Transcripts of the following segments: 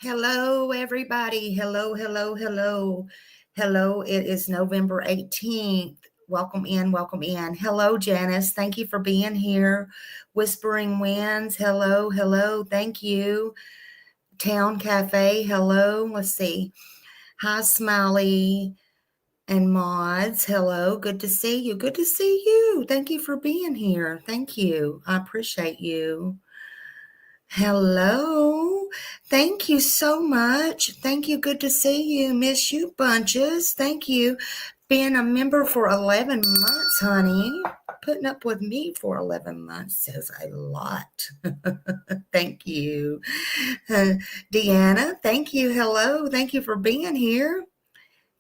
Hello, everybody. Hello, hello, hello. Hello, it is November 18th. Welcome in, welcome in. Hello, Janice. Thank you for being here. Whispering Winds. Hello, hello. Thank you. Town Cafe. Hello. Let's see. Hi, Smiley and Mods. Hello. Good to see you. Good to see you. Thank you for being here. Thank you. I appreciate you. Hello. Thank you so much. Thank you. Good to see you. Miss you bunches. Thank you. Being a member for 11 months, honey. Putting up with me for 11 months says a lot. Thank you. Deanna, thank you. Hello. Thank you for being here.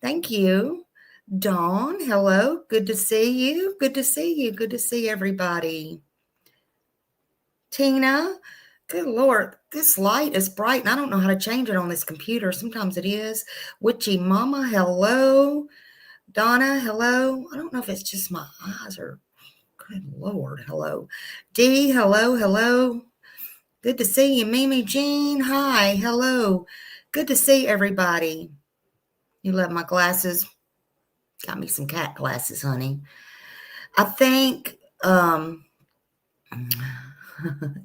Thank you. Dawn, hello. Good to see you. Good to see you. Good to see everybody. Tina, good Lord, this light is bright and I don't know how to change it on this computer. Sometimes it is. Witchy Mama, hello. Donna, hello. I don't know if it's just my eyes or, good Lord, hello. Dee, hello, hello. Good to see you. Mimi Jean, hi, hello. Good to see everybody. You love my glasses. Got me some cat glasses, honey. I think,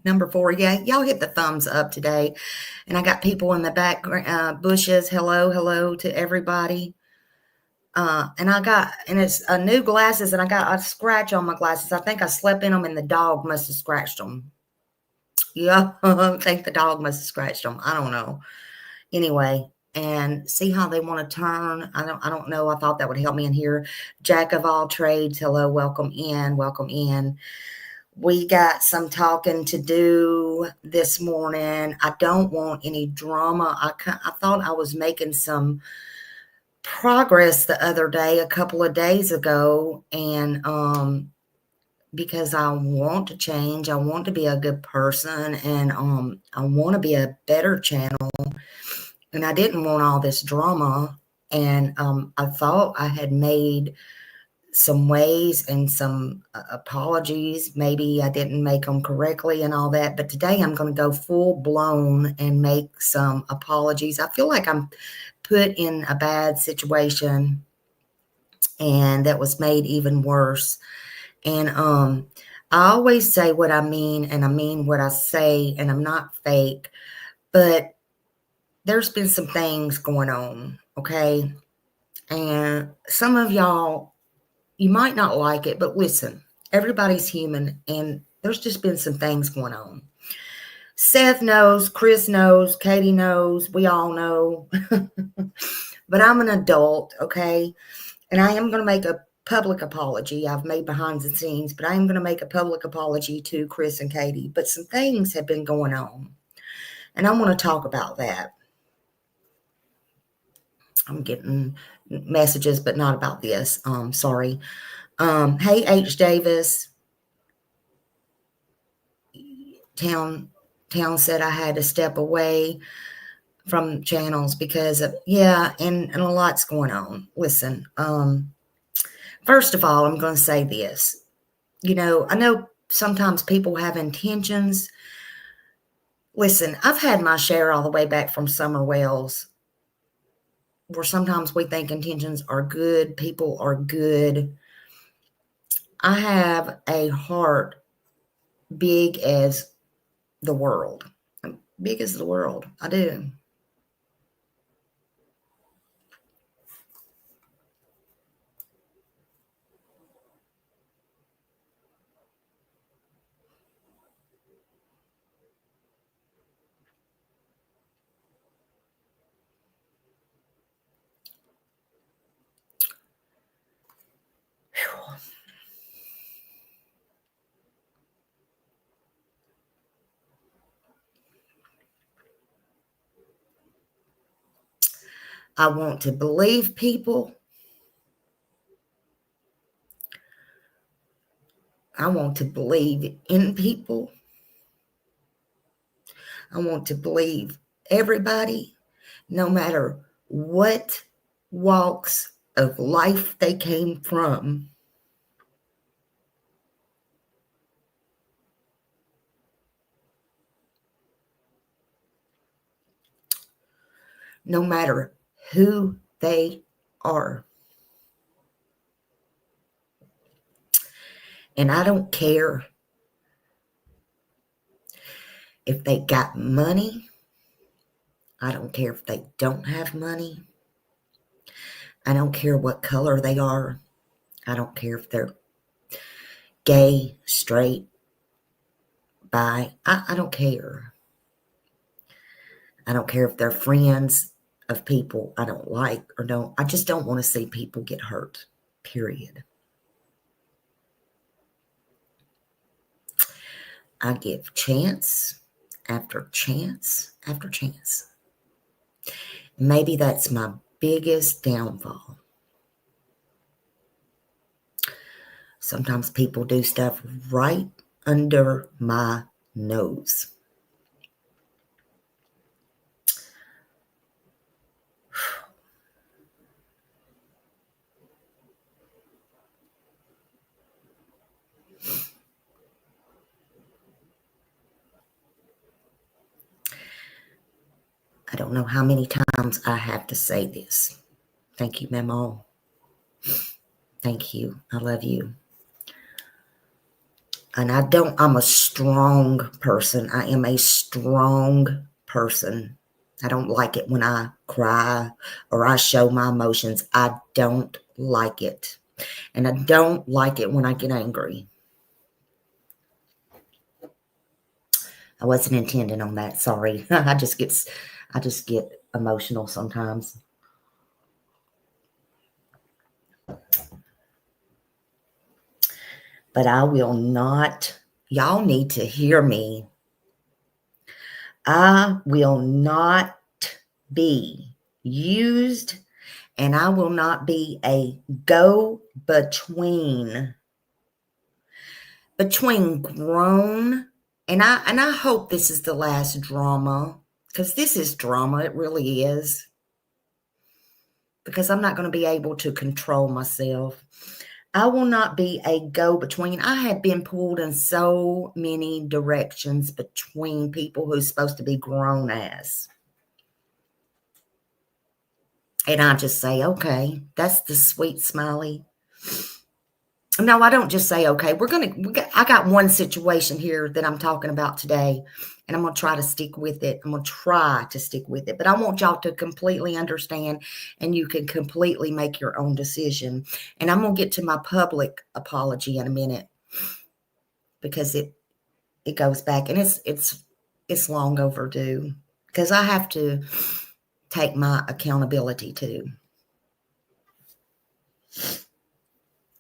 number 4, yeah, y'all hit the thumbs up today. And I got people in the back bushes. Hello, hello to everybody. And it's new glasses, and I got a scratch on my glasses. I think I slept in them, and the dog must have scratched them. Yeah, I think the dog must have scratched them. I don't know. Anyway, and see how they want to turn. I don't know. I thought that would help me in here. Jack of all trades. Hello, welcome in. Welcome in. We got some talking to do this morning. I don't want any drama. I thought I was making some progress the other day, a couple of days ago, and because I want to change, I want to be a good person, and I want to be a better channel, and I didn't want all this drama, and I thought I had made some ways and some apologies. Maybe I didn't make them correctly and all that, but today I'm going to go full blown and make some apologies. I feel like I'm put in a bad situation and that was made even worse. And I always say what I mean, and I mean what I say, and I'm not fake, but there's been some things going on, okay? And some of y'all, you might not like it, but listen, everybody's human, and there's just been some things going on. Seth knows, Chris knows, Katie knows, we all know. But I'm an adult, okay? And I am going to make a public apology. I've made behind the scenes, but I am going to make a public apology to Chris and Katie. But some things have been going on, and I want to talk about that. I'm getting messages, but not about this. Sorry. Hey, H. Davis. Town said I had to step away from channels because of, yeah, and a lot's going on. Listen, first of all, I'm going to say this. You know, I know sometimes people have intentions. Listen, I've had my share all the way back from Summer Wells, where sometimes we think intentions are good, people are good. I have a heart big as the world. Big as the world. I do. I want to believe people. I want to believe in people. I want to believe everybody, no matter what walks of life they came from. no matter who they are. And I don't care if they got money. I don't care if they don't have money. I don't care what color they are. I don't care if they're gay, straight, bi. I don't care. I don't care if they're friends of people I don't like or don't. I just don't want to see people get hurt, period. I give chance after chance after chance. Maybe that's my biggest downfall. Sometimes people do stuff right under my nose. I don't know how many times I have to say this. Thank you, Memo. Thank you. I love you. And I'm a strong person. I am a strong person. I don't like it when I cry or I show my emotions. I don't like it. And I don't like it when I get angry. I wasn't intending on that. Sorry. I just get emotional sometimes. But I will not, y'all need to hear me. I will not be used, and I will not be a go-between between grown, and I hope this is the last drama, because this is drama. It really is. Because I'm not going to be able to control myself. I will not be a go-between. I have been pulled in so many directions between people who's supposed to be grown as. And I just say, okay, that's the sweet smiley. No, I don't just say, okay, I got one situation here that I'm talking about today, and I'm going to try to stick with it. I'm going to try to stick with it, but I want y'all to completely understand, and you can completely make your own decision. And I'm going to get to my public apology in a minute, because it goes back, and it's long overdue, because I have to take my accountability too.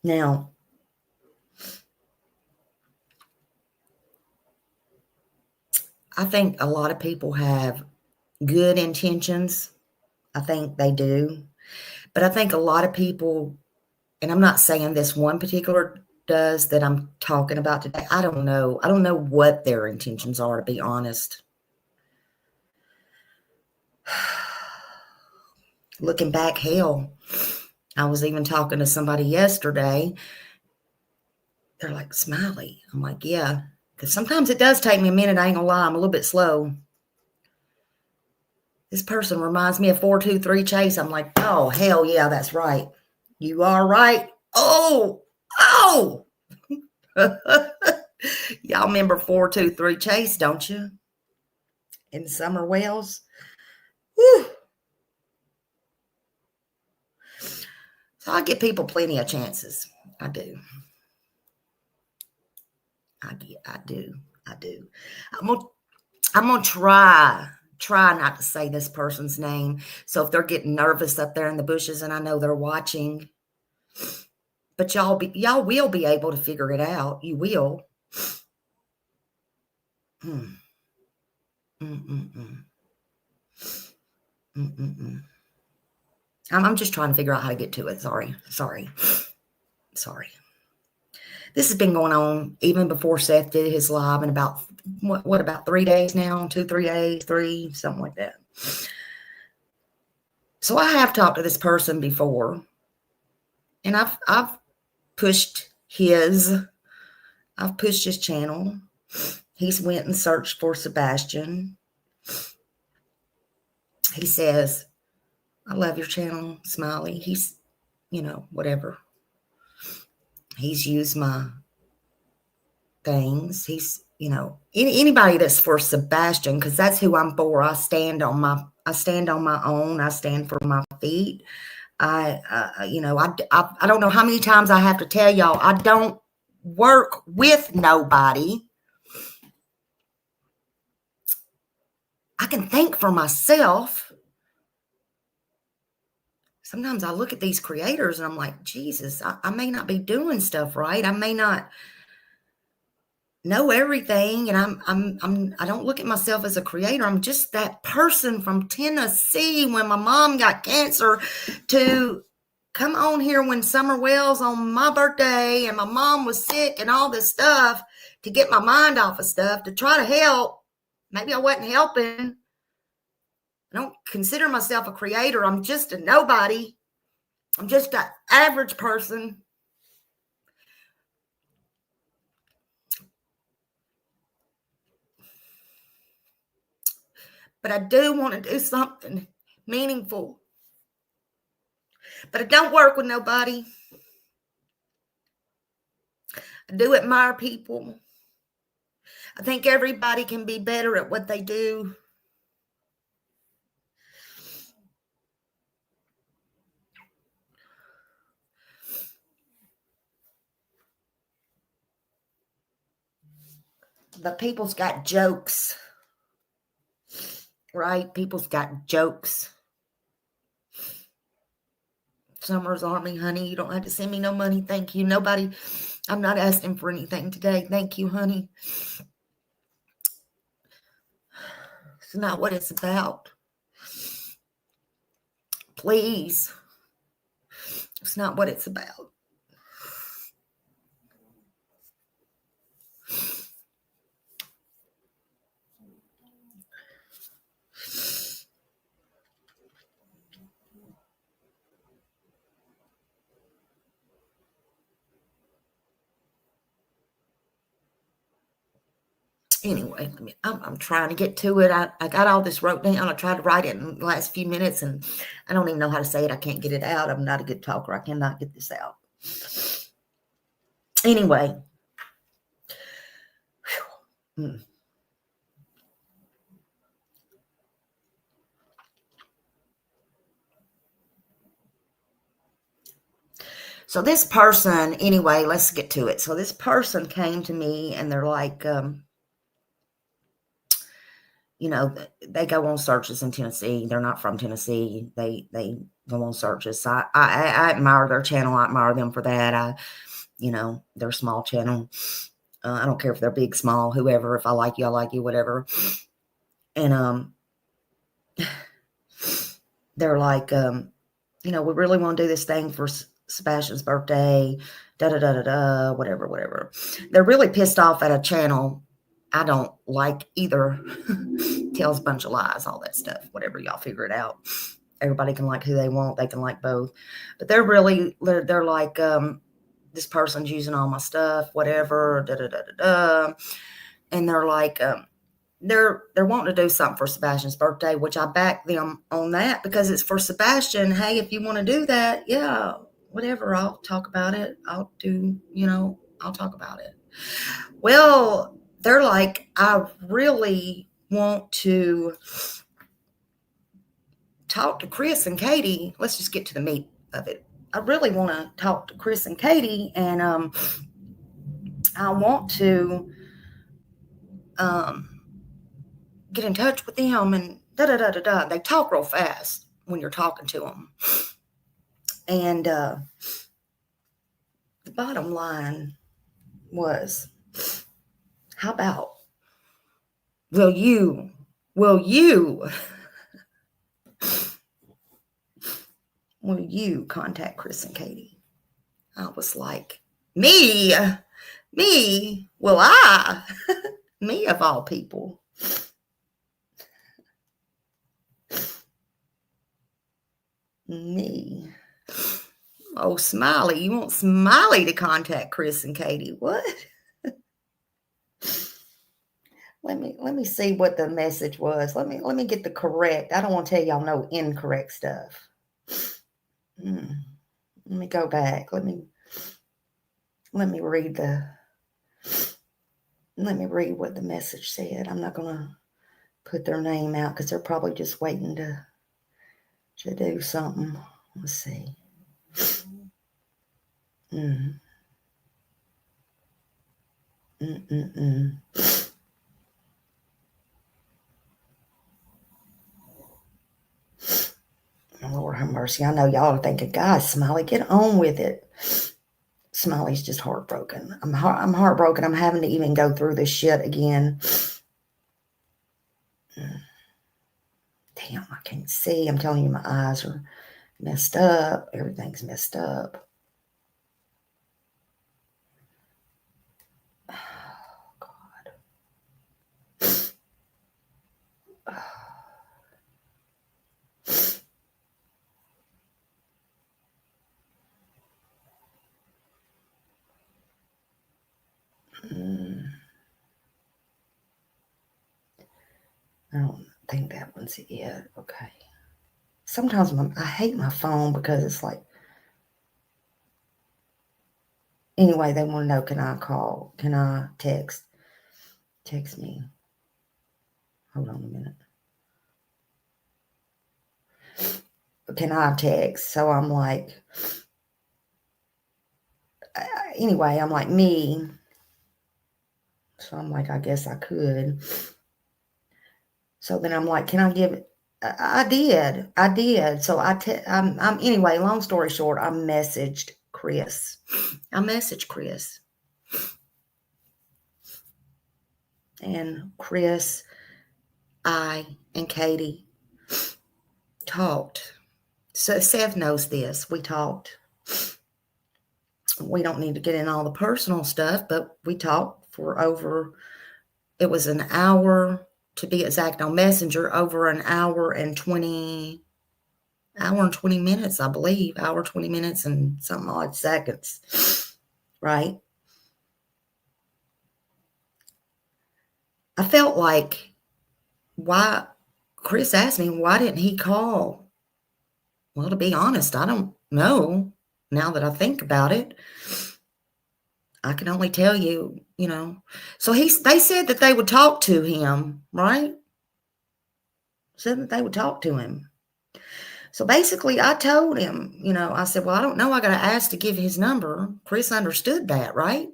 Now, I think a lot of people have good intentions. I think they do. But I think a lot of people, and I'm not saying this one particular does that I'm talking about today. I don't know. I don't know what their intentions are, to be honest. Looking back, hell, I was even talking to somebody yesterday. They're like, Smiley. I'm like, yeah. Because sometimes it does take me a minute. I ain't gonna lie. I'm a little bit slow. This person reminds me of 423 Chase. I'm like, oh, hell yeah, that's right. You are right. Oh. Y'all remember 423 Chase, don't you? In Summer Wells. Whew. So I give people plenty of chances. I do. I do. I'm gonna try not to say this person's name. So if they're getting nervous up there in the bushes, and I know they're watching, but y'all will be able to figure it out. You will. I'm just trying to figure out how to get to it. Sorry. This has been going on even before Seth did his live, in about about 3 days now, 2-3 days, 3, something like that. So I have talked to this person before, and I've pushed his channel. He's went and searched for Sebastian. He says I love your channel, Smiley. He's, whatever. He's used my things. He's, anybody that's for Sebastian, because that's who I'm for. I stand on my own. I stand for my feet. I don't know how many times I have to tell y'all, I don't work with nobody. I can think for myself. Sometimes I look at these creators and I'm like, Jesus, I may not be doing stuff right. I may not know everything, and I don't look at myself as a creator. I'm just that person from Tennessee when my mom got cancer to come on here when Summer Wells on my birthday and my mom was sick and all this stuff to get my mind off of stuff to try to help. Maybe I wasn't helping. I don't consider myself a creator. I'm just a nobody. I'm just an average person. But I do want to do something meaningful. But I don't work with nobody. I do admire people. I think everybody can be better at what they do. But people's got jokes, right? People's got jokes. Summer's Army, honey, you don't have to send me no money. Thank you. Nobody, I'm not asking for anything today. Thank you, honey. It's not what it's about. Please. It's not what it's about. Anyway, I'm trying to get to it. I got all this wrote down. I tried to write it in the last few minutes, and I don't even know how to say it. I can't get it out. I'm not a good talker. I cannot get this out. Anyway. So this person, anyway, let's get to it. So this person came to me and they're like, they go on searches in Tennessee. They're not from Tennessee. They go on searches. So I admire their channel. I admire them for that. Their small channel. I don't care if they're big, small, whoever. If I like you, I like you, whatever. And they're like, we really want to do this thing for Sebastian's birthday, whatever. They're really pissed off at a channel I don't like either. Tells a bunch of lies, all that stuff, whatever, y'all figure it out. Everybody can like who they want. They can like both. But they're like, this person's using all my stuff, whatever, and they're like, they're wanting to do something for Sebastian's birthday, which I back them on that because it's for Sebastian. Hey, if you want to do that, yeah, whatever, I'll talk about it. I'll talk about it. Well, they're like, I really want to talk to Chris and Katie. Let's just get to the meat of it. I really want to talk to Chris and Katie, and I want to get in touch with them, and They talk real fast when you're talking to them. And the bottom line was, how about, will you contact Chris and Katie? I was like, me, will I? Me of all people. Me. Oh, Smiley. You want Smiley to contact Chris and Katie? What? Let me see what the message was. Let me get the correct. I don't want to tell y'all no incorrect stuff. Let me go back. Let me read what the message said. I'm not going to put their name out because they're probably just waiting to do something. Let's see. Lord have mercy. I know y'all are thinking, God, Smiley, get on with it. Smiley's just heartbroken. I'm heartbroken. I'm having to even go through this shit again. Damn, I can't see. I'm telling you, my eyes are messed up. Everything's messed up. Oh, God. I don't think that one's it. Okay. Sometimes I hate my phone because it's like, anyway, they want to know, can I call? Can I text? Text me. Hold on a minute. Can I text? So I'm like, anyway, I'm like me. So I'm like, I guess I could. So then I'm like, can I give it? I did. So anyway, long story short, I messaged Chris. And Chris, I, and Katie talked. So Seth knows this. We talked. We don't need to get in all the personal stuff, but we talked for it was an hour, to be exact, on Messenger, over an hour and 20 minutes, I believe. Hour, 20 minutes and some odd seconds. Right? I felt like, Chris asked me, why didn't he call? Well, to be honest, I don't know. Now that I think about it, I can only tell you, So they said that they would talk to him, right? Said that they would talk to him. So basically, I told him, I said, well, I don't know. I got to ask to give his number. Chris understood that, right?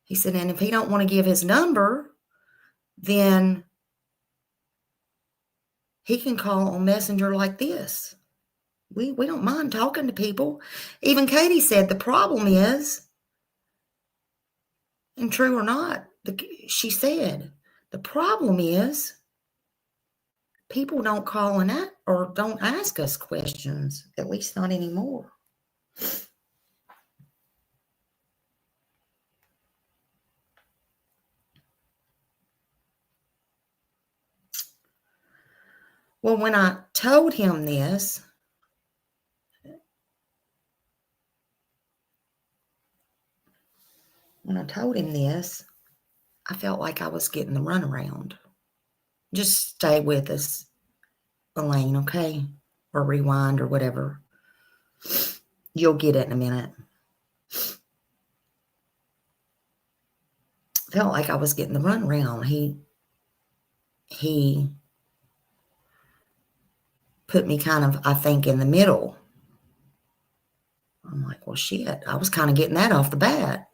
He said, and if he don't want to give his number, then he can call on Messenger like this. We don't mind talking to people. Even Katie said the problem is, and true or not, she said, the problem is people don't call or don't ask us questions, at least not anymore. Well, when I told him this, I felt like I was getting the runaround. Just stay with us, Elaine, okay? Or rewind or whatever. You'll get it in a minute. Felt like I was getting the runaround. He put me kind of, I think, in the middle. I'm like, well, shit. I was kind of getting that off the bat.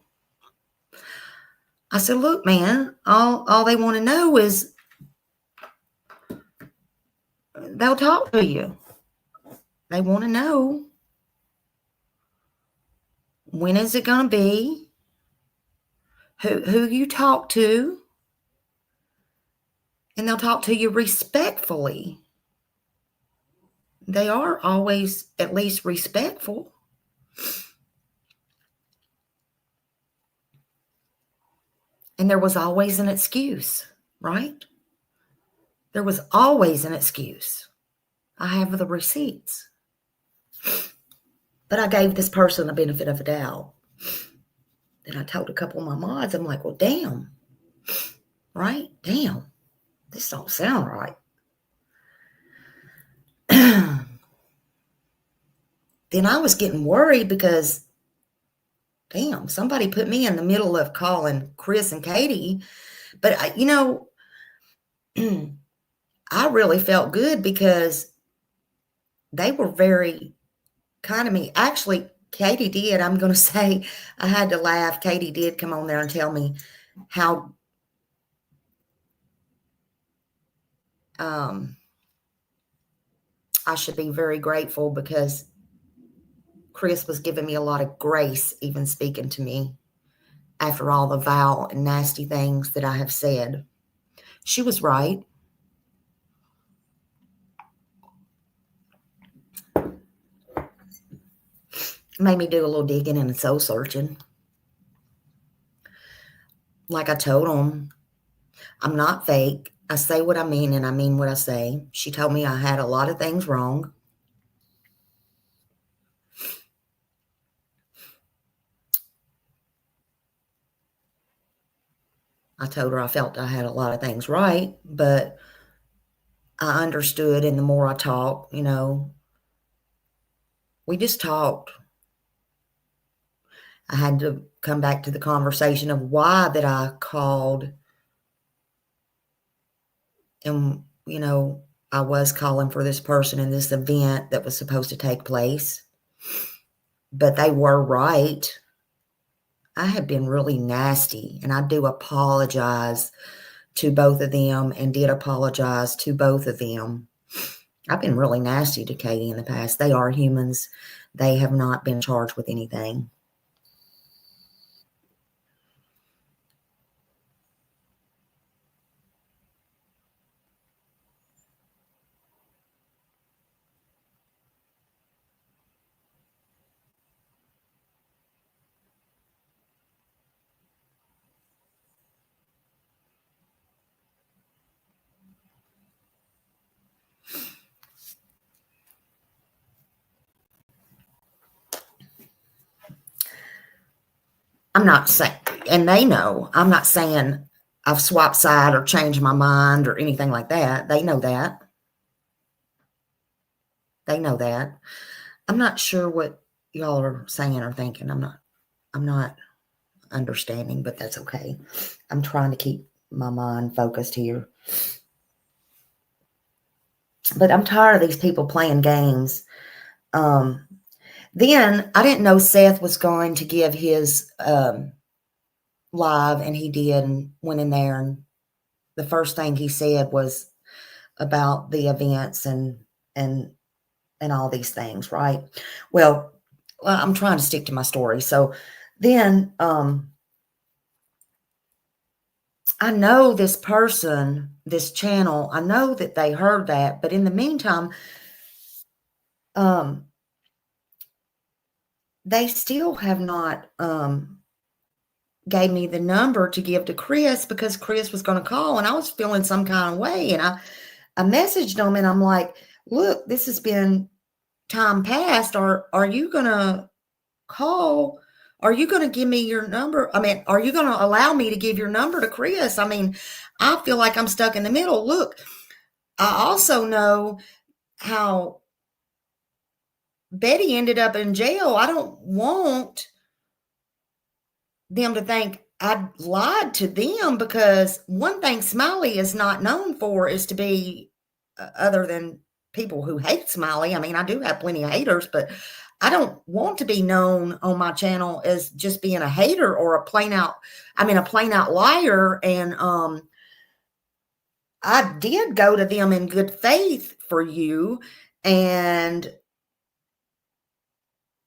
I said, look, man, all they want to know is they'll talk to you. They want to know, when is it going to be? Who you talk to? And they'll talk to you respectfully. They are always at least respectful. And there was always an excuse, right? There was always an excuse. I have the receipts. But I gave this person the benefit of a doubt. Then I told a couple of my mods, I'm like, well, damn. Right? Damn. This don't sound right. then I was getting worried because, damn, somebody put me in the middle of calling Chris and Katie. But, I really felt good because they were very kind of me. Actually, Katie did. I'm going to say I had to laugh. Katie did come on there and tell me how I should be very grateful because Chris was giving me a lot of grace, even speaking to me after all the vile and nasty things that I have said. She was right. Made me do a little digging and soul searching. Like I told him, I'm not fake. I say what I mean and I mean what I say. She told me I had a lot of things wrong. I told her I felt I had a lot of things right, but I understood, and the more I talked, we just talked. I had to come back to the conversation of why that I called, and, I was calling for this person in this event that was supposed to take place, but they were right. I have been really nasty, and I do apologize to both of them and did apologize to both of them. I've been really nasty to Katie in the past. They are humans. They have not been charged with anything. I'm not saying, and they know, I'm not saying I've swapped side or changed my mind or anything like that. They know that. They know that. I'm not sure what y'all are saying or thinking. I'm not understanding, but that's okay. I'm trying to keep my mind focused here. But I'm tired of these people playing games. Then I didn't know Seth was going to give his live, and he did, and went in there, and the first thing he said was about the events and all these things, right? Well, I'm trying to stick to my story. So then I know this person, this channel, I know that they heard that, but in the meantime, they still have not gave me the number to give to Chris because Chris was going to call, and I was feeling some kind of way, and I messaged them, and I'm like, look, this has been time past. Are you going to call? Are you going to give me your number? I mean, are you going to allow me to give your number to Chris? I mean, I feel like I'm stuck in the middle. Look, I also know how Betty ended up in jail. I don't want them to think I lied to them, because one thing Smiley is not known for is to be, other than people who hate Smiley. I mean, I do have plenty of haters, but I don't want to be known on my channel as just being a hater or a plain out liar. And I did go to them in good faith for you, and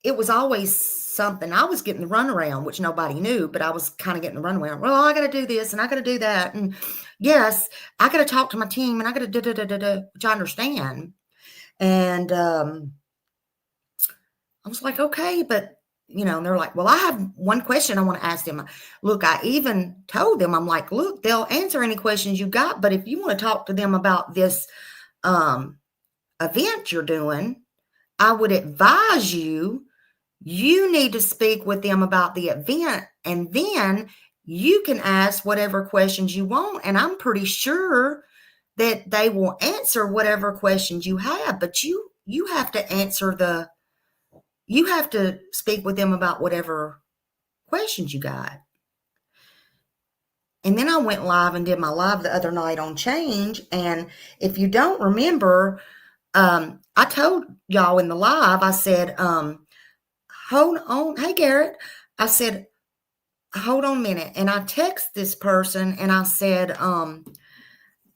it was always something. I was getting the runaround, which nobody knew, but I was kind of getting the runaround. Well, I got to do this and I got to do that. And yes, I got to talk to my team and I got to do, which I understand. And I was like, okay, but they're like, well, I have one question I want to ask them. Look, I even told them, I'm like, look, they'll answer any questions you got, but if you want to talk to them about this event you're doing, I would advise you need to speak with them about the event, and then you can ask whatever questions you want. And I'm pretty sure that they will answer whatever questions you have, but you have to answer the you have to speak with them about whatever questions you got. And then I went live and did my live the other night on change. And if you don't remember, I told y'all in the live, I said, hold on. Hey, Garrett. I said, hold on a minute. And I text this person and I said, I'm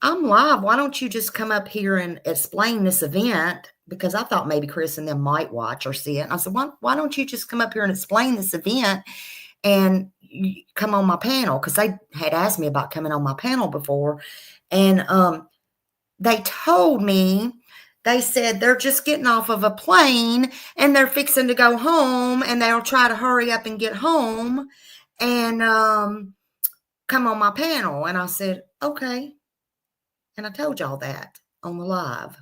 live. Why don't you just come up here and explain this event? Because I thought maybe Chris and them might watch or see it. And I said, why don't you just come up here and explain this event and come on my panel? Because they had asked me about coming on my panel before. And they told me, they said they're just getting off of a plane and they're fixing to go home and they'll try to hurry up and get home and come on my panel. And I said, okay. And I told y'all that on the live.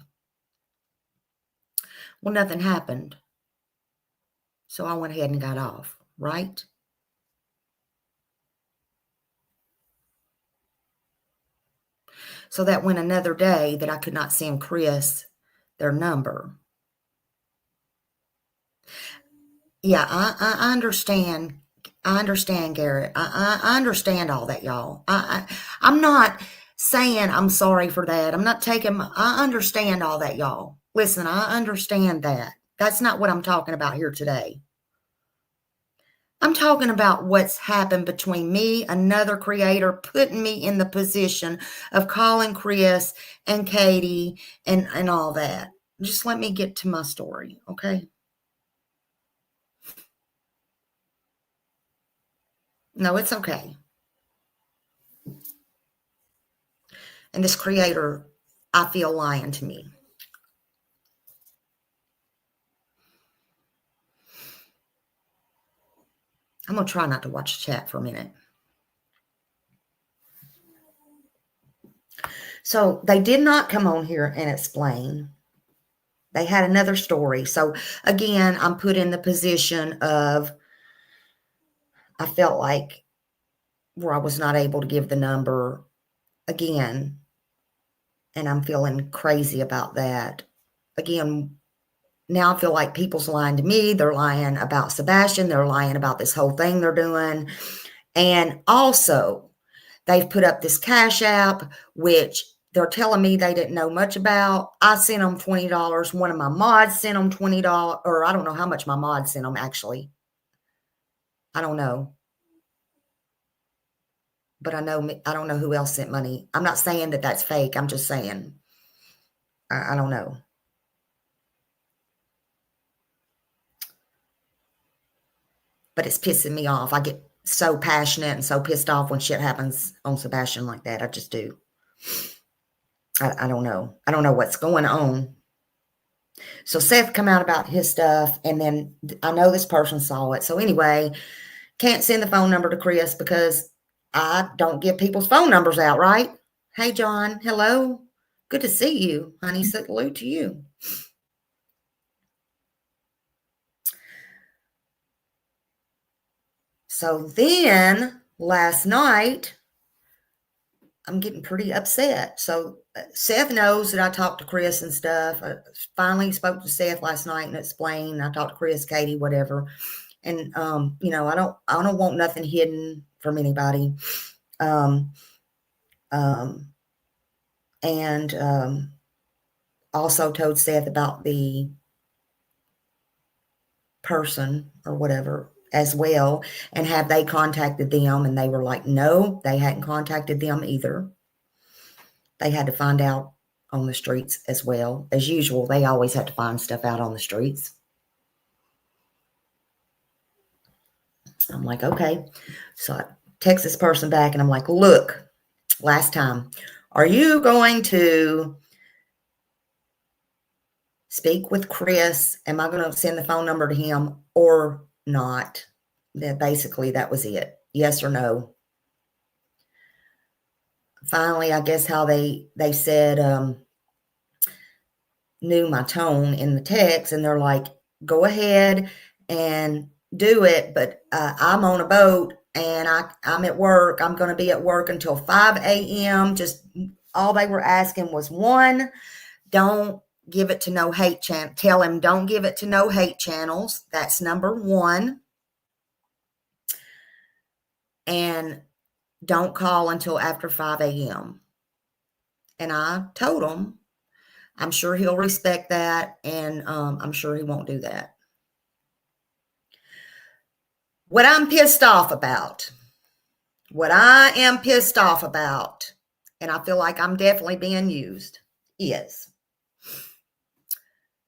Well, nothing happened. So I went ahead and got off, right? So that went another day that I could not send Chris their number. Yeah, I understand. I understand, Garrett. I understand all that, y'all. I'm not saying I'm sorry for that. I'm not taking, I understand all that, y'all. Listen, I understand that. That's not what I'm talking about here today. I'm talking about what's happened between me, another creator, putting me in the position of calling Chris and Katie and all that. Just let me get to my story, okay? No, it's okay. And this creator, I feel, lying to me. I'm going to try not to watch the chat for a minute. So they did not come on here and explain. They had another story. So again, I'm put in the position of, I felt like where I was not able to give the number again. And I'm feeling crazy about that. Again, now I feel like people's lying to me. They're lying about Sebastian. They're lying about this whole thing they're doing. And also, they've put up this Cash App, which they're telling me they didn't know much about. I sent them $20. One of my mods sent them $20, or I don't know how much my mod sent them, actually. I don't know. But I don't know who else sent money. I'm not saying that that's fake. I'm just saying, I don't know. But it's pissing me off. I get so passionate and so pissed off when shit happens on Sebastian like that. I just do. I don't know. I don't know what's going on. So Seth come out about his stuff, and then I know this person saw it. So anyway, can't send the phone number to Chris because I don't give people's phone numbers out, right? Hey, John. Hello. Good to see you, honey. Salute to you. So then last night, I'm getting pretty upset. So Seth knows that I talked to Chris and stuff. I finally spoke to Seth last night and explained. I talked to Chris, Katie, whatever. And you know, I don't want nothing hidden from anybody. And also told Seth about the person or whatever as well, and have they contacted them? And they were like, no, they hadn't contacted them either. They had to find out on the streets as well. As usual, they always have to find stuff out on the streets. I'm like, okay. So I text this person back and I'm like, look, last time, are you going to speak with Chris? Am I going to send the phone number to him or not? Basically, that was it. Yes or no. Finally, I guess how they said, knew my tone in the text, and they're like, go ahead and do it, but I'm on a boat and I'm at work. I'm going to be at work until 5 a.m. Just all they were asking was one, don't give it to no hate channel. Tell him don't give it to no hate channels. That's number one. And don't call until after 5 a.m. And I told him, I'm sure he'll respect that, and I'm sure he won't do that. What I'm pissed off about, and I feel like I'm definitely being used, is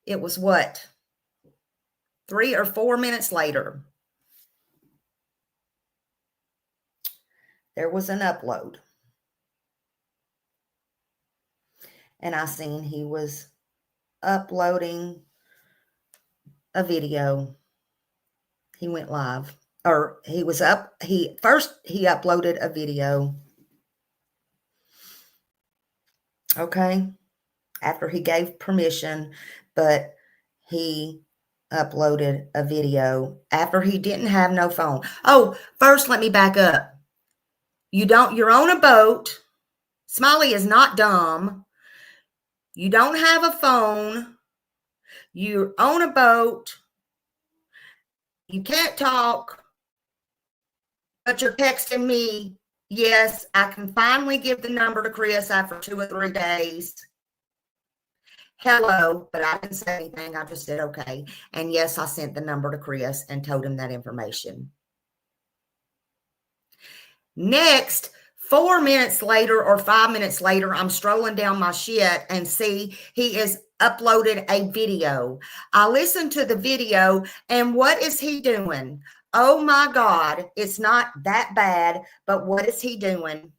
it was what? 3 or 4 minutes later, there was an upload. And I seen he was uploading a video. He went live. Or he was up. He uploaded a video. Okay. After he gave permission, but he uploaded a video after he didn't have no phone. Oh, first let me back up. You're on a boat. Smiley is not dumb. You don't have a phone. You're on a boat. You can't talk, but you're texting me. Yes, I can finally give the number to Chris after 2 or 3 days. Hello, but I didn't say anything. I just said, okay. And yes, I sent the number to Chris and told him that information. Next, 4 minutes later or 5 minutes later, I'm strolling down my shit and see he is uploaded a video. I listened to the video, and what is he doing? Oh my God, it's not that bad, but what is he doing?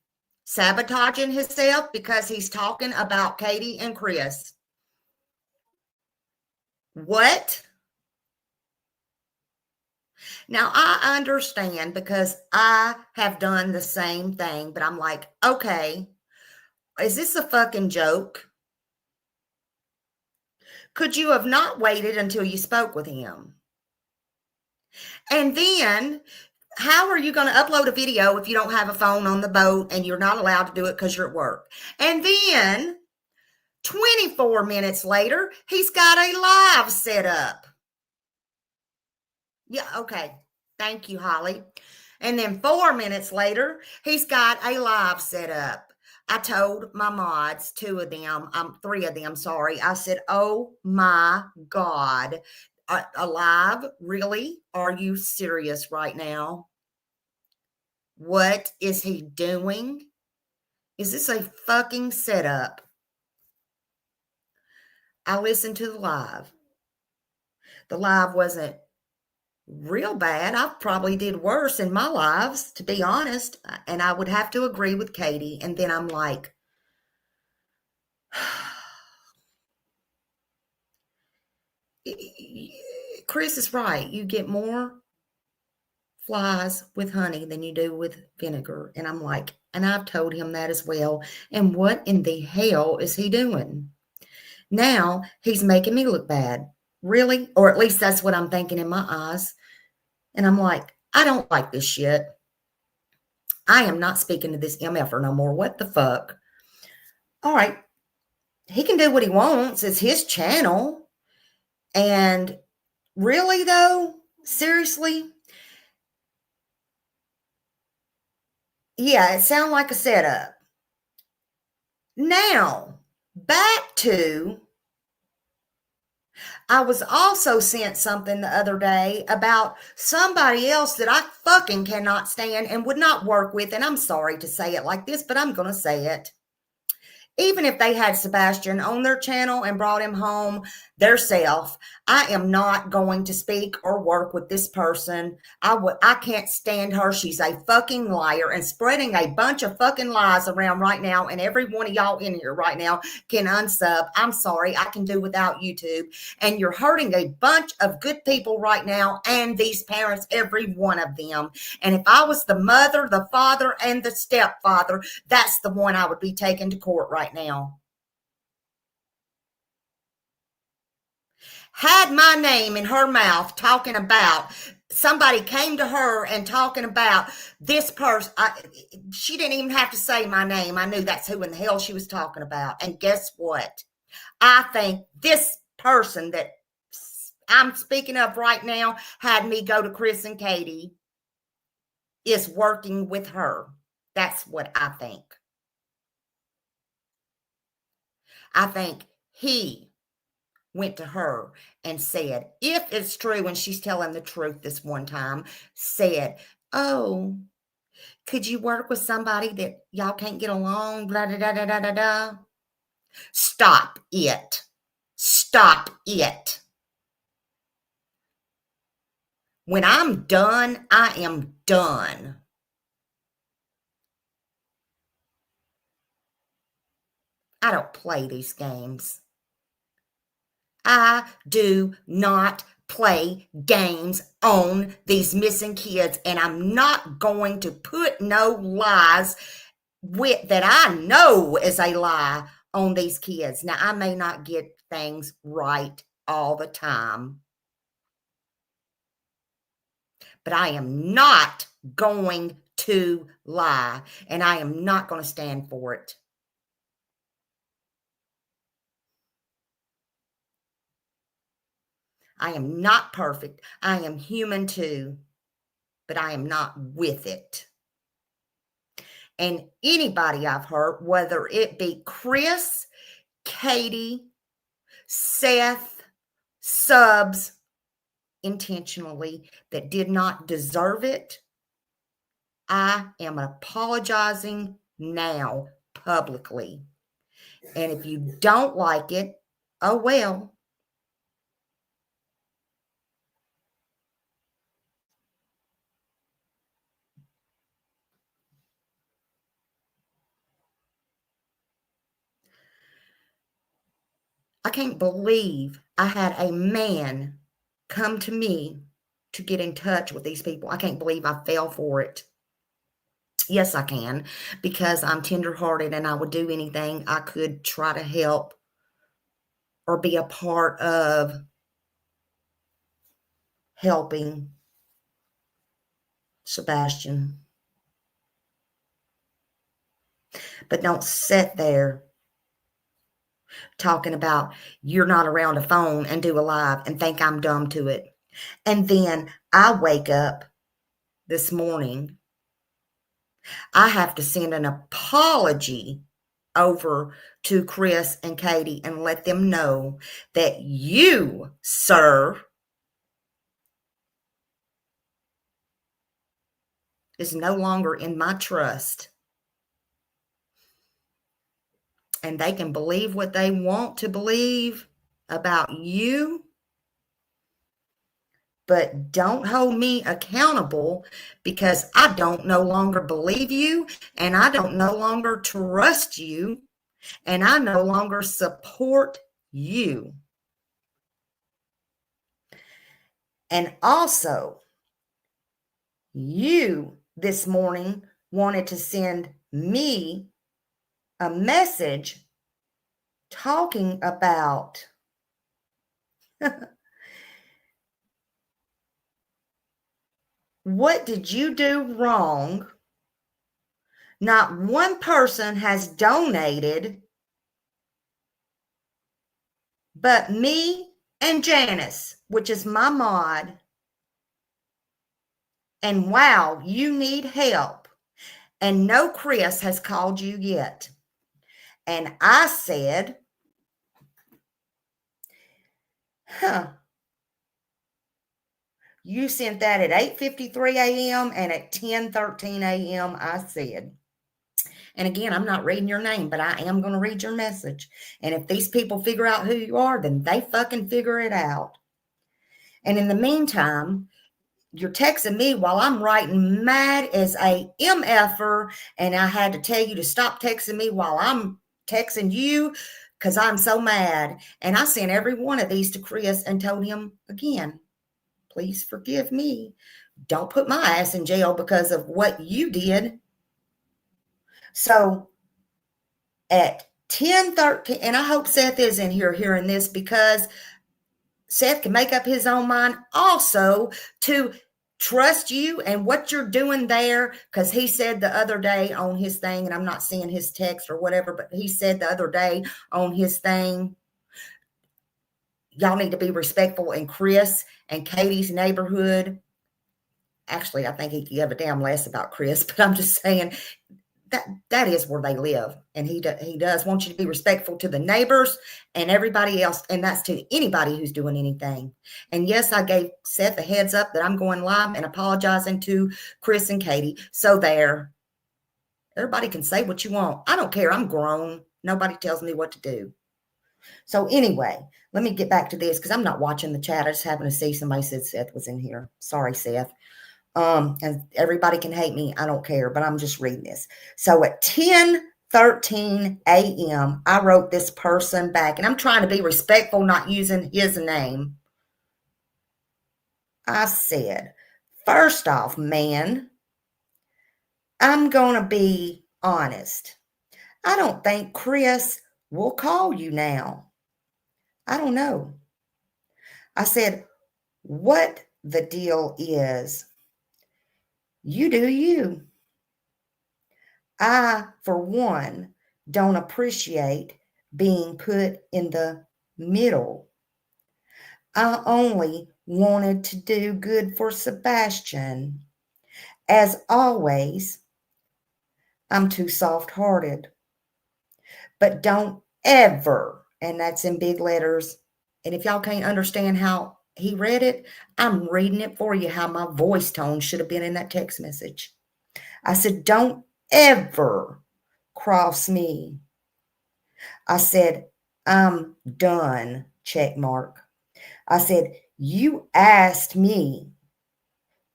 Sabotaging himself because he's talking about Katie and Chris. What? Now, I understand because I have done the same thing, but I'm like, okay, is this a fucking joke? Could you have not waited until you spoke with him? And then, how are you going to upload a video if you don't have a phone on the boat and you're not allowed to do it because you're at work? And then, 24 minutes later, he's got a live set up. Yeah, okay. Thank you, Holly. And then 4 minutes later, he's got a live set up. I told my mods, 3 of them, sorry. I said, oh my God, a live? Really? Are you serious right now? What is he doing? Is this a fucking setup? I listened to the live. The live wasn't real bad. I probably did worse in my lives, to be honest. And I would have to agree with Katie. And then I'm like, Chris is right. You get more flies with honey than you do with vinegar. And I'm like, and I've told him that as well. And what in the hell is he doing? Now he's making me look bad. Really? Or at least that's what I'm thinking in my eyes. And I'm like, I don't like this shit. I am not speaking to this MFer no more. What the fuck? All right. He can do what he wants. It's his channel. And really, though, seriously? Yeah, it sounded like a setup. Now, back to, I was also sent something the other day about somebody else that I fucking cannot stand and would not work with. And I'm sorry to say it like this, but I'm going to say it. Even if they had Sebastian on their channel and brought him home theirself, I am not going to speak or work with this person. I can't stand her. She's a fucking liar and spreading a bunch of fucking lies around right now. And every one of y'all in here right now can unsub. I'm sorry. I can do without YouTube. And you're hurting a bunch of good people right now and these parents, every one of them. And if I was the mother, the father, and the stepfather, that's the one I would be taking to court right now. Had my name in her mouth talking about, somebody came to her and talking about this person. She didn't even have to say my name. I knew that's who in the hell she was talking about. And guess what? I think this person that I'm speaking of right now had me go to Chris and Katie is working with her. That's what I think. I think he went to her and said, if it's true, and she's telling the truth this one time, said, oh, could you work with somebody that y'all can't get along? Blah, da, da, da, da, da, da. Stop it. Stop it. When I'm done, I am done. I don't play these games. I do not play games on these missing kids, and I'm not going to put no lies that I know is a lie on these kids. Now, I may not get things right all the time, but I am not going to lie, and I am not going to stand for it. I am not perfect. I am human too, but I am not with it. And anybody I've hurt, whether it be Chris, Katie, Seth, subs, intentionally, that did not deserve it, I am apologizing now publicly. And if you don't like it, oh well. I can't believe I had a man come to me to get in touch with these people. I can't believe I fell for it. Yes, I can, because I'm tenderhearted and I would do anything I could try to help or be a part of helping Sebastian. But don't sit there talking about you're not around a phone and do a live and think I'm dumb to it. And then I wake up this morning, I have to send an apology over to Chris and Katie and let them know that you, sir, is no longer in my trust. And they can believe what they want to believe about you, but don't hold me accountable, because I don't no longer believe you, and I don't no longer trust you, and I no longer support you. And also, you this morning wanted to send me a message talking about what did you do wrong? Not one person has donated but me and Janice, which is my mod. And wow, you need help. And no Chris has called you yet. And I said, you sent that at 8:53 a.m. and at 10:13 a.m. I said. And again, I'm not reading your name, but I am going to read your message. And if these people figure out who you are, then they fucking figure it out. And in the meantime, you're texting me while I'm writing mad as a MFer, and I had to tell you to stop texting me while I'm texting you because I'm so mad. And I sent every one of these to Chris and told him again, please forgive me. Don't put my ass in jail because of what you did. So at 10:13, and I hope Seth is in here hearing this, because Seth can make up his own mind also to trust you and what you're doing there, because he said the other day on his thing, and I'm not seeing his text or whatever, but he said the other day on his thing, y'all need to be respectful in Chris and Katie's neighborhood. Actually, I think he could give a damn less about Chris, but I'm just saying that is where they live, and he does want you to be respectful to the neighbors and everybody else, and that's to anybody who's doing anything. And yes, I gave Seth a heads up that I'm going live and apologizing to Chris and Katie. So there, everybody can say what you want. I don't care. I'm grown. Nobody tells me what to do. So anyway, let me get back to this because I'm not watching the chat. I just happened to see somebody said Seth was in here. Sorry, Seth. And everybody can hate me. I don't care, but I'm just reading this. So at 10:13 a.m., I wrote this person back, and I'm trying to be respectful, not using his name. I said, first off, man, I'm going to be honest. I don't think Chris will call you now. I don't know. I said, what the deal is, you do you. I, for one, don't appreciate being put in the middle. I only wanted to do good for Sebastian. As always, I'm too soft-hearted. But don't ever, and that's in big letters, and if y'all can't understand how he read it, I'm reading it for you, how my voice tone should have been in that text message. I said, don't ever cross me. I said, I'm done, check mark. I said, you asked me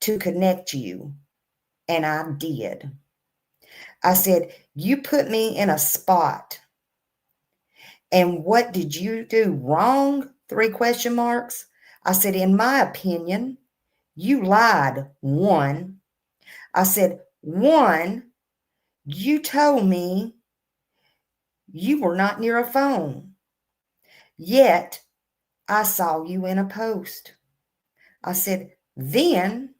to connect you, and I did. I said, you put me in a spot, and what did you do wrong? 3 question marks. I said, in my opinion, you lied. 1. I said, 1, you told me you were not near a phone, yet I saw you in a post. I said, then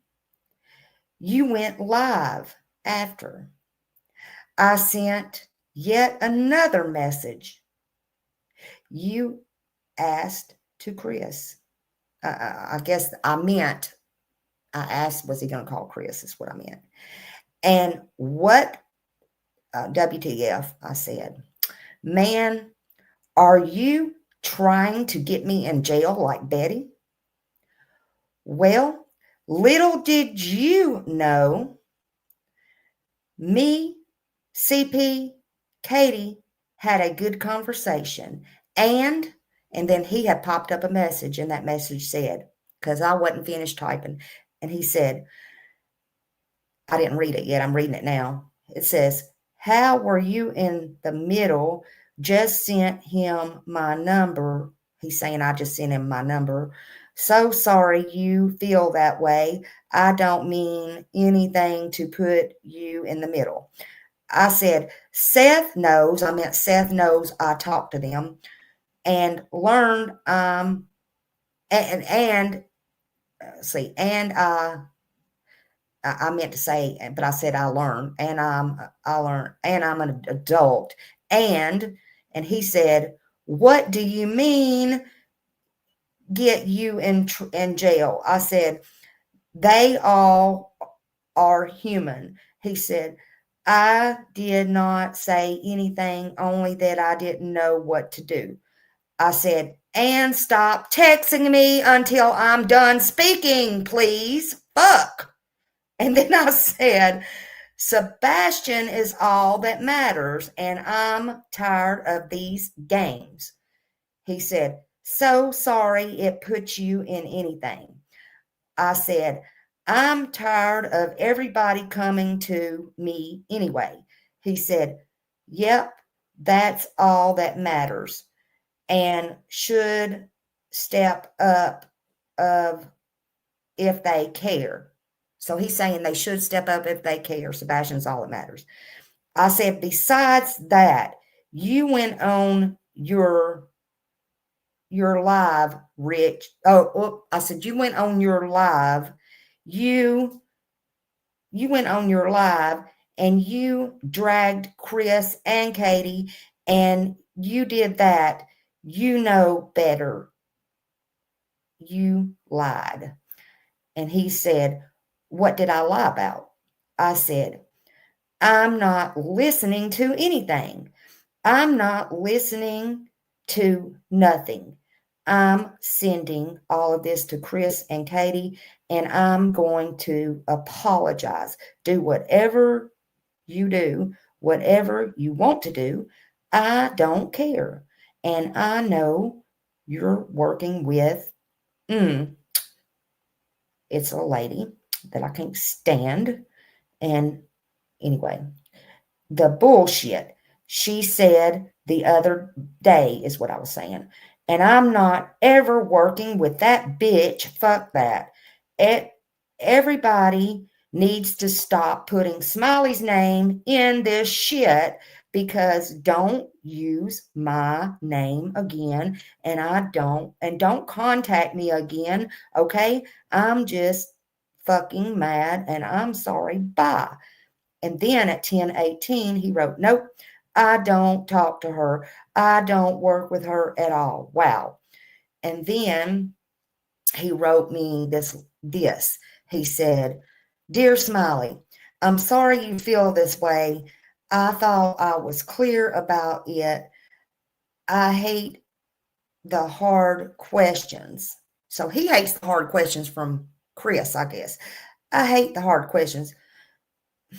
you went live after. I sent yet another message. You asked to Chris. I guess I meant, I asked, was he going to call Chris? Is what I meant. And what, WTF, I said, man, are you trying to get me in jail like Betty? Well, little did you know, me, CP, Katie had a good conversation. And then he had popped up a message, and that message said, because I wasn't finished typing, and he said, I didn't read it yet. I'm reading it now. It says, how were you in the middle? Just sent him my number. He's saying I just sent him my number. So sorry you feel that way. I don't mean anything to put you in the middle. I said, Seth knows, I meant Seth knows I talked to them and learned, I meant to say, but I said I learned, and I learned, and I'm an adult. And he said, what do you mean get you in jail? I said, they all are human. He said, I did not say anything, only that I didn't know what to do. I said, and stop texting me until I'm done speaking, please. Fuck. And then I said, Sebastian is all that matters, and I'm tired of these games. He said, so sorry it puts you in anything. I said, I'm tired of everybody coming to me anyway. He said, yep, that's all that matters, and should step up of if they care. So he's saying they should step up if they care. Sebastian's all that matters. I said, besides that, you went on your live, Rich. I said, you went on your live you went on your live and you dragged Chris and Katie, and you did that. You know better. You lied. And he said, what did I lie about? I said, I'm not listening to anything. I'm not listening to nothing. I'm sending all of this to Chris and Katie, and I'm going to apologize. Do whatever you do, whatever you want to do. I don't care. And I know you're working with, it's a lady that I can't stand. And anyway, the bullshit she said the other day is what I was saying. And I'm not ever working with that bitch. Fuck that. Everybody needs to stop putting Smiley's name in this shit, because don't use my name again. And don't contact me again. Okay. I'm just fucking mad and I'm sorry. Bye. And then at 10:18, he wrote, nope, I don't talk to her. I don't work with her at all. Wow. And then he wrote me this. He said, dear Smiley, I'm sorry you feel this way. I thought I was clear about it. I hate the hard questions. So he hates the hard questions from Chris, I guess. I hate the hard questions.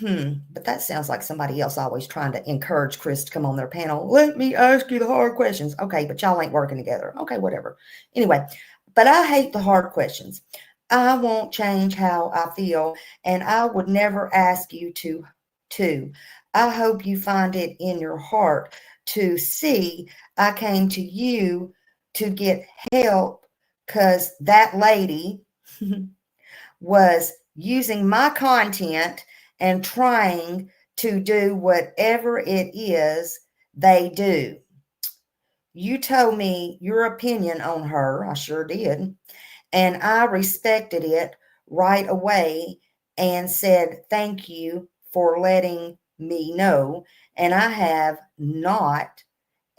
But that sounds like somebody else always trying to encourage Chris to come on their panel. Let me ask you the hard questions. Okay, but y'all ain't working together. Okay, whatever. Anyway, but I hate the hard questions. I won't change how I feel, and I would never ask you to. I hope you find it in your heart to see I came to you to get help, because that lady was using my content and trying to do whatever it is they do. You told me your opinion on her. I sure did. And I respected it right away and said, thank you for letting me know. And I have not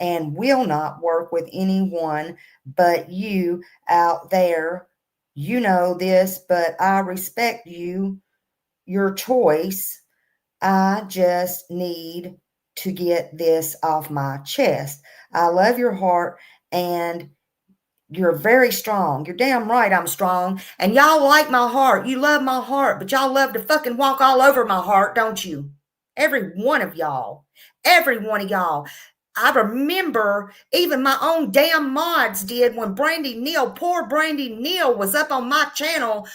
and will not work with anyone but you out there. You know this, but I respect your choice. I just need to get this off my chest. I love your heart, and you're very strong. You're damn right I'm strong. And y'all like my heart. You love my heart, but y'all love to fucking walk all over my heart, don't you? Every one of y'all. Every one of y'all. I remember even my own damn mods did when Brandy Neal, poor Brandy Neal, was up on my channel,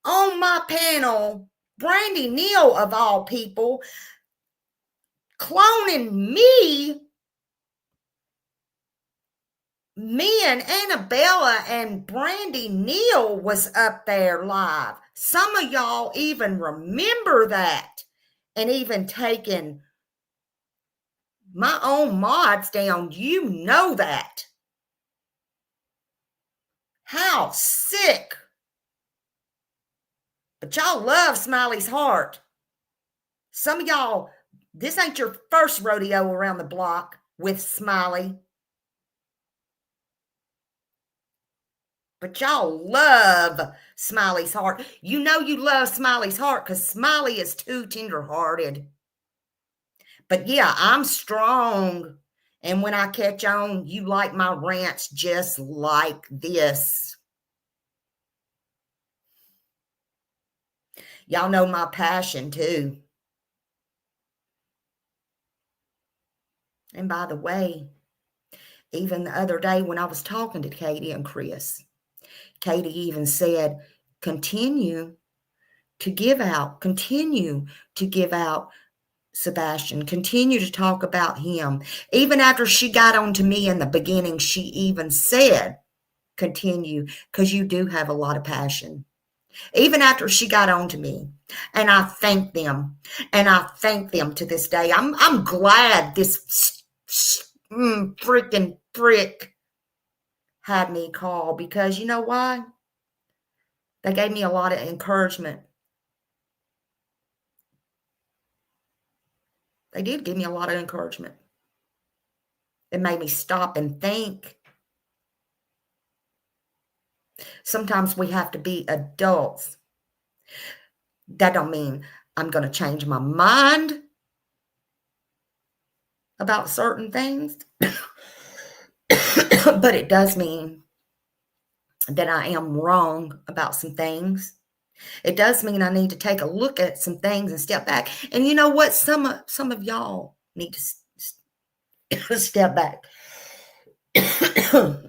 on my panel. Brandy Neal, of all people, cloning me and Annabella and Brandy Neal was up there live. Some of y'all even remember that, and even taking my own mods down. You know that. How sick. But y'all love Smiley's heart. Some of y'all, this ain't your first rodeo around the block with Smiley. But y'all love Smiley's heart. You know you love Smiley's heart because Smiley is too tenderhearted. But yeah, I'm strong. And when I catch on, you like my rants just like this. Y'all know my passion too. And by the way, even the other day when I was talking to Katie and Chris, Katie even said, continue to give out, Sebastian, continue to talk about him. Even after she got on to me in the beginning, she even said, continue, because you do have a lot of passion. Even after she got on to me. And I thank them. And I thank them to this day. I'm glad this freaking prick had me call, because you know why? They gave me a lot of encouragement. They did give me a lot of encouragement. It made me stop and think. Sometimes we have to be adults. That don't mean I'm going to change my mind about certain things, but it does mean that I am wrong about some things. It does mean I need to take a look at some things and step back. And you know what? Some of y'all need to step back.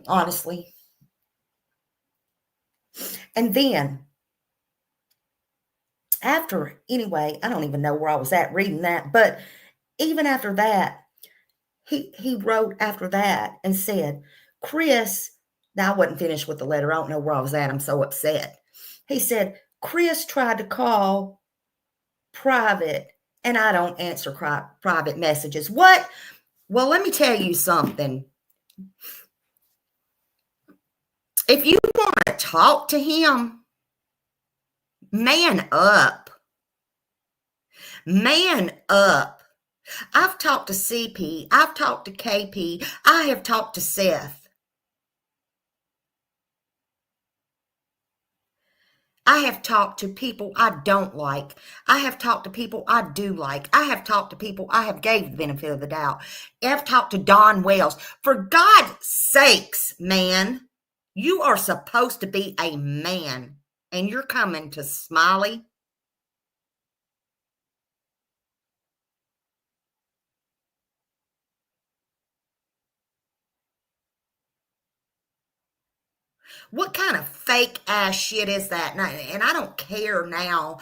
Honestly. And then anyway, I don't even know where I was at reading that, but even after that, he wrote after that and said, Chris, now I wasn't finished with the letter. I don't know where I was at. I'm so upset. He said, Chris tried to call private and I don't answer private messages. What? Well, let me tell you something. If you want to talk to him, man up. Man up. I've talked to CP. I've talked to KP. I have talked to Seth. I have talked to people I don't like. I have talked to people I do like. I have talked to people I have gave the benefit of the doubt. I've talked to Don Wells. For God's sakes, man, you are supposed to be a man, and you're coming to Smiley. What kind of fake ass shit is that? And I don't care now,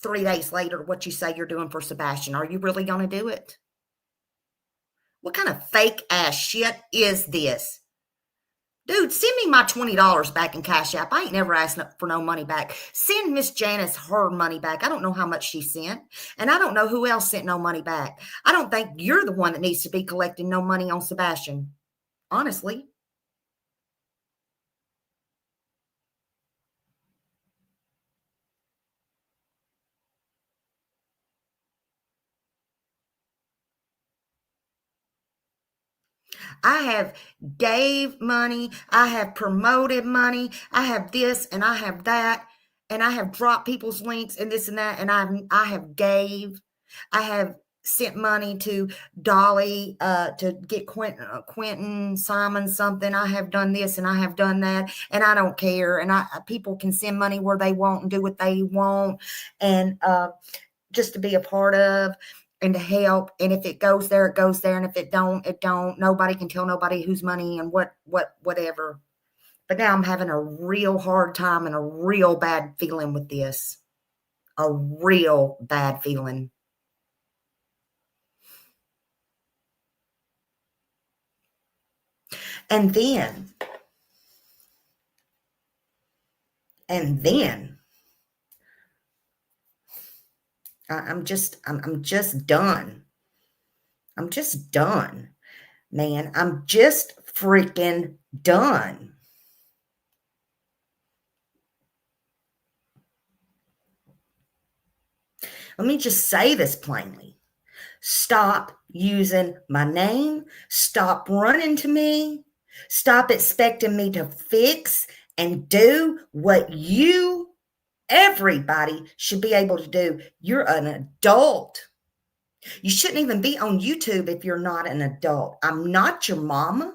3 days later, what you say you're doing for Sebastian. Are you really going to do it? What kind of fake ass shit is this? Dude, send me my $20 back in Cash App. I ain't never asked for no money back. Send Miss Janice her money back. I don't know how much she sent, and I don't know who else sent no money back. I don't think you're the one that needs to be collecting no money on Sebastian, honestly. I have gave money. I have promoted money. I have this and I have that. And I have dropped people's links and this and that. And I have gave. I have sent money to Dolly to get Quentin Simon something. I have done this and I have done that. And I don't care. And people can send money where they want and do what they want. And just to be a part of and to help. And if it goes there, it goes there. And if it don't, it don't. Nobody can tell nobody whose money and whatever. But now I'm having a real hard time and a real bad feeling with this. A real bad feeling. And then I'm just done. I'm just done, man. I'm just freaking done. Let me just say this plainly. Stop using my name. Stop running to me. Stop expecting me to fix and do what everybody should be able to do. You're an adult. You shouldn't even be on YouTube if you're not an adult. I'm not your mama.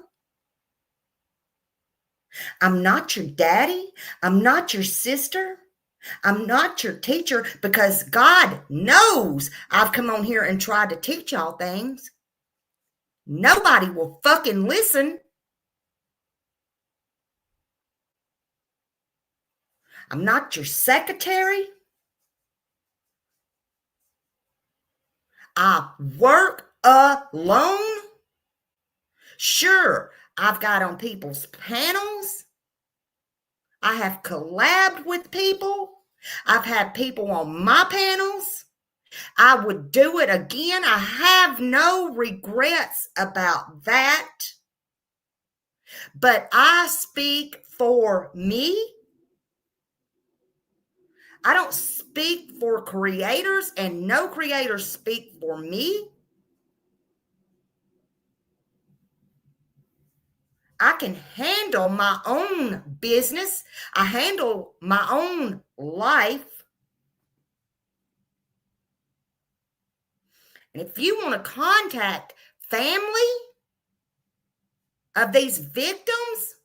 I'm not your daddy. I'm not your sister. I'm not your teacher, because God knows I've come on here and tried to teach y'all things. Nobody will fucking listen. I'm not your secretary. I work alone. Sure, I've got on people's panels. I have collabed with people. I've had people on my panels. I would do it again. I have no regrets about that. But I speak for me. I don't speak for creators, and no creators speak for me. I can handle my own business. I handle my own life. And if you want to contact family of these victims,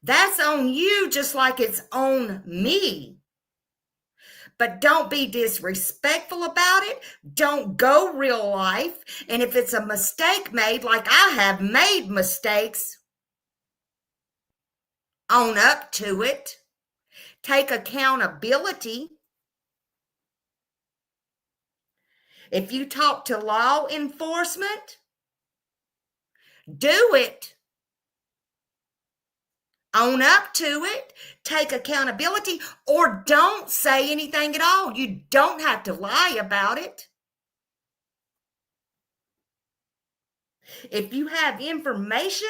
that's on you just like it's on me. But don't be disrespectful about it. Don't go real life. And if it's a mistake made, like I have made mistakes, own up to it. Take accountability. If you talk to law enforcement, do it. Own up to it. Take accountability, or don't say anything at all. You don't have to lie about it. If you have information,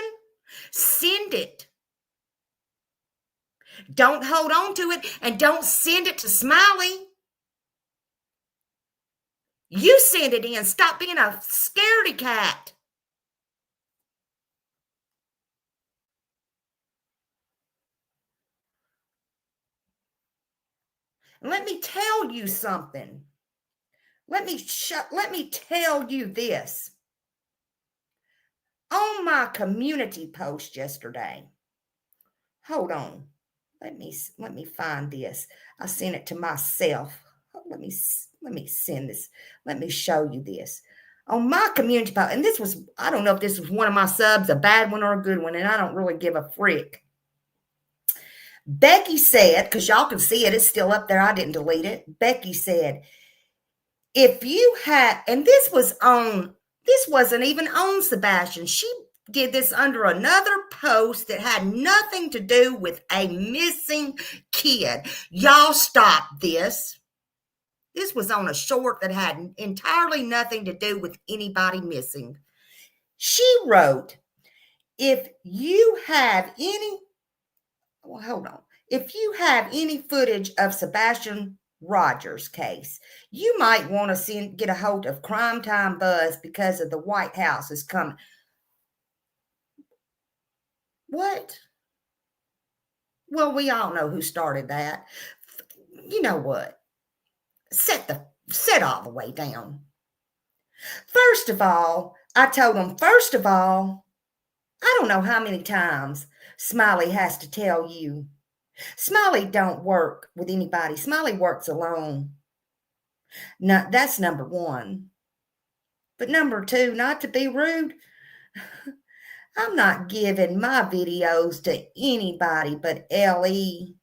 send it. Don't hold on to it, and don't send it to Smiley. You send it in. Stop being a scaredy cat. And let me tell you something. Let me tell you this. On my community post yesterday. Hold on. Let me find this. I sent it to myself. Let me send this. Let me show you this. On my community post, and this was, I don't know if this was one of my subs, a bad one or a good one, and I don't really give a frick. Becky said, because y'all can see it, it's still up there. I didn't delete it. Becky said, if you had, and this wasn't even on Sebastian. She did this under another post that had nothing to do with a missing kid. Y'all stop this. This was on a short that had entirely nothing to do with anybody missing. She wrote, if you have any, well, hold on. If you have any footage of Sebastian Rogers case, you might want to get a hold of Crime Time Buzz because of the White House is coming. What? Well, we all know who started that. You know what? Set all the way down. First of all, I told him, I don't know how many times Smiley has to tell you. Smiley don't work with anybody. Smiley works alone. Now, that's number one. But number two, not to be rude, I'm not giving my videos to anybody but LE.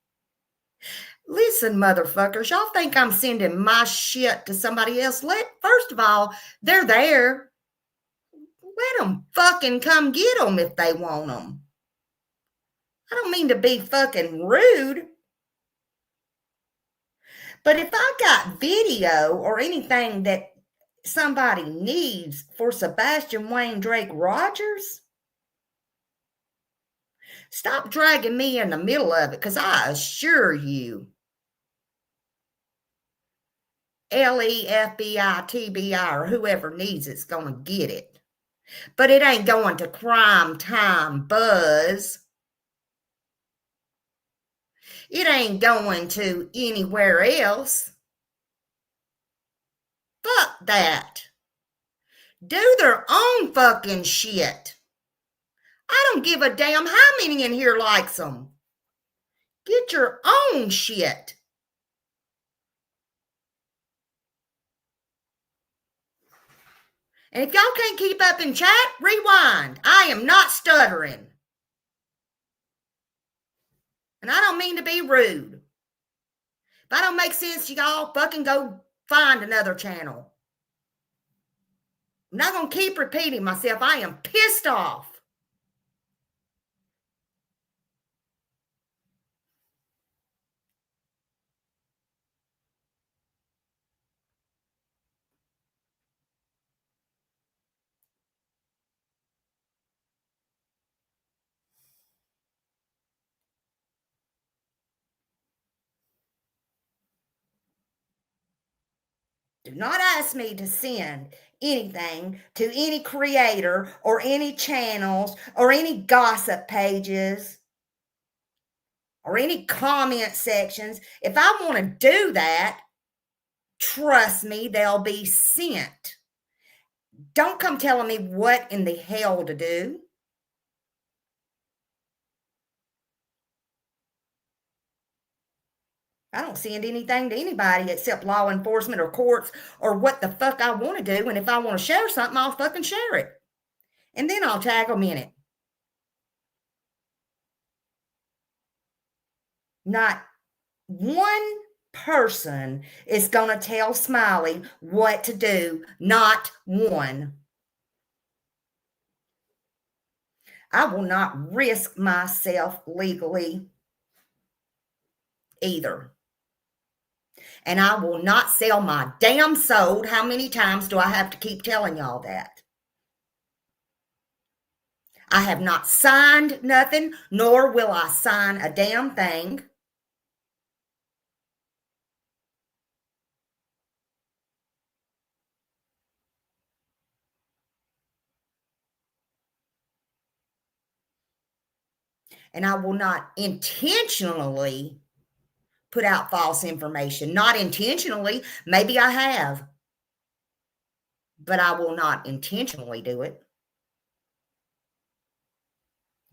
Listen, motherfuckers, y'all think I'm sending my shit to somebody else? First of all, they're there. Let them fucking come get them if they want them. I don't mean to be fucking rude. But if I got video or anything that somebody needs for Sebastian Wayne Drake Rogers, stop dragging me in the middle of it, because I assure you, LEFBI, TBI, or whoever needs it's going to get it. But it ain't going to Crime Time Buzz. It ain't going to anywhere else. Fuck that. Do their own fucking shit. I don't give a damn how many in here likes them. Get your own shit. And if y'all can't keep up in chat, rewind. I am not stuttering. And I don't mean to be rude. If I don't make sense to y'all, fucking go find another channel. I'm not going to keep repeating myself. I am pissed off. Do not ask me to send anything to any creator or any channels or any gossip pages or any comment sections. If I want to do that, trust me, they'll be sent. Don't come telling me what in the hell to do. I don't send anything to anybody except law enforcement or courts or what the fuck I want to do. And if I want to share something, I'll fucking share it. And then I'll tag them in it. Not one person is going to tell Smiley what to do. Not one. I will not risk myself legally either. And I will not sell my damn soul. How many times do I have to keep telling y'all that? I have not signed nothing, nor will I sign a damn thing. And I will not intentionally put out false information. Not intentionally. Maybe I have. But I will not intentionally do it.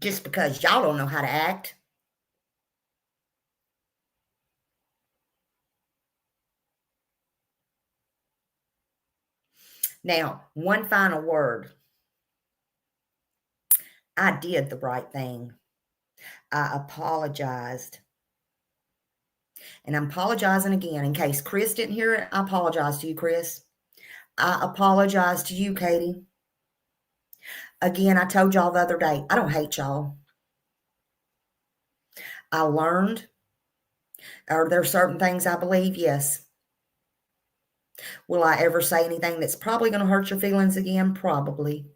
Just because y'all don't know how to act. Now, one final word. I did the right thing. I apologized. And I'm apologizing again in case Chris didn't hear it. I apologize to you, Chris. I apologize to you, Katie. Again, I told y'all the other day, I don't hate y'all. I learned. Are there certain things I believe? Yes. Will I ever say anything that's probably going to hurt your feelings again? Probably.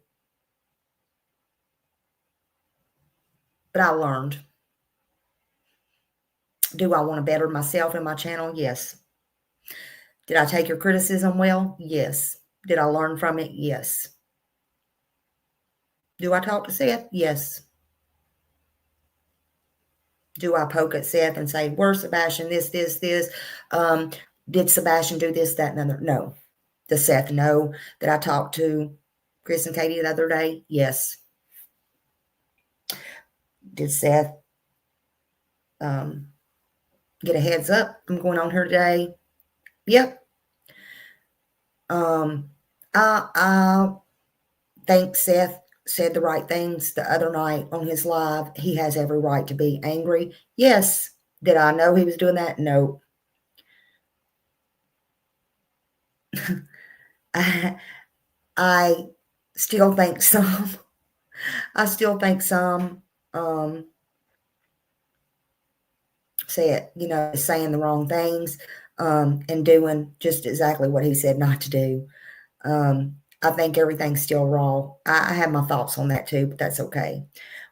But I learned. Do I want to better myself and my channel? Yes. Did I take your criticism well? Yes. Did I learn from it? Yes. Do I talk to Seth? Yes. Do I poke at Seth and say, where's Sebastian? This. Did Sebastian do this, that, and other? No. Does Seth know that I talked to Chris and Katie the other day? Yes. Did Seth get a heads up? I'm going on here today. Yep. I think Seth said the right things the other night on his live. He has every right to be angry. Yes. Did I know he was doing that? No. I still think some. I still think some say it, saying the wrong things and doing just exactly what he said not to do. I think everything's still raw. I have my thoughts on that too, but that's okay.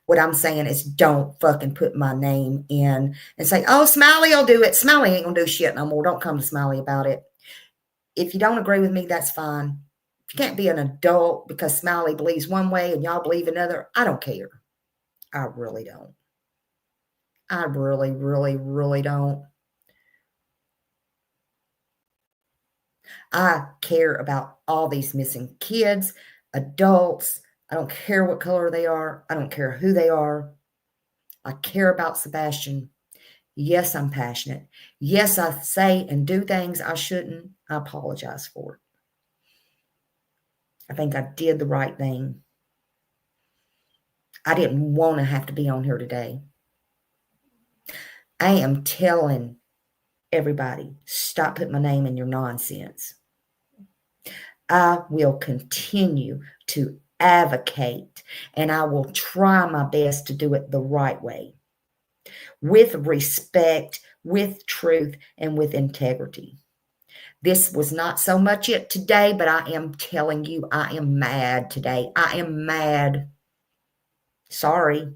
What I'm saying is don't fucking put my name in and say, oh, Smiley will do it. Smiley ain't gonna do shit no more. Don't come to Smiley about it. If you don't agree with me, that's fine. If you can't be an adult because Smiley believes one way and y'all believe another, I don't care. I really don't. I really, really, really don't. I care about all these missing kids, adults. I don't care what color they are. I don't care who they are. I care about Sebastian. Yes, I'm passionate. Yes, I say and do things I shouldn't. I apologize for it. I think I did the right thing. I didn't want to have to be on here today. I am telling everybody, stop putting my name in your nonsense. I will continue to advocate and I will try my best to do it the right way, with respect, with truth, and with integrity. This was not so much it today, but I am telling you, I am mad today. I am mad. Sorry.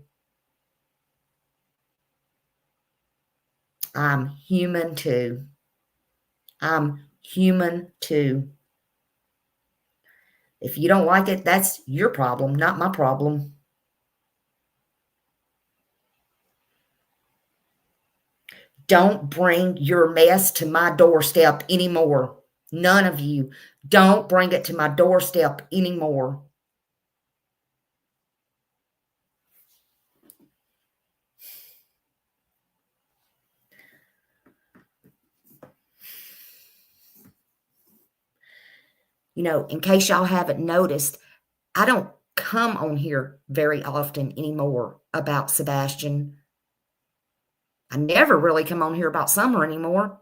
I'm human too. I'm human too. If you don't like it, that's your problem, not my problem. Don't bring your mess to my doorstep anymore. None of you. Don't bring it to my doorstep anymore. You know, in case y'all haven't noticed, I don't come on here very often anymore about Sebastian. I never really come on here about Summer anymore.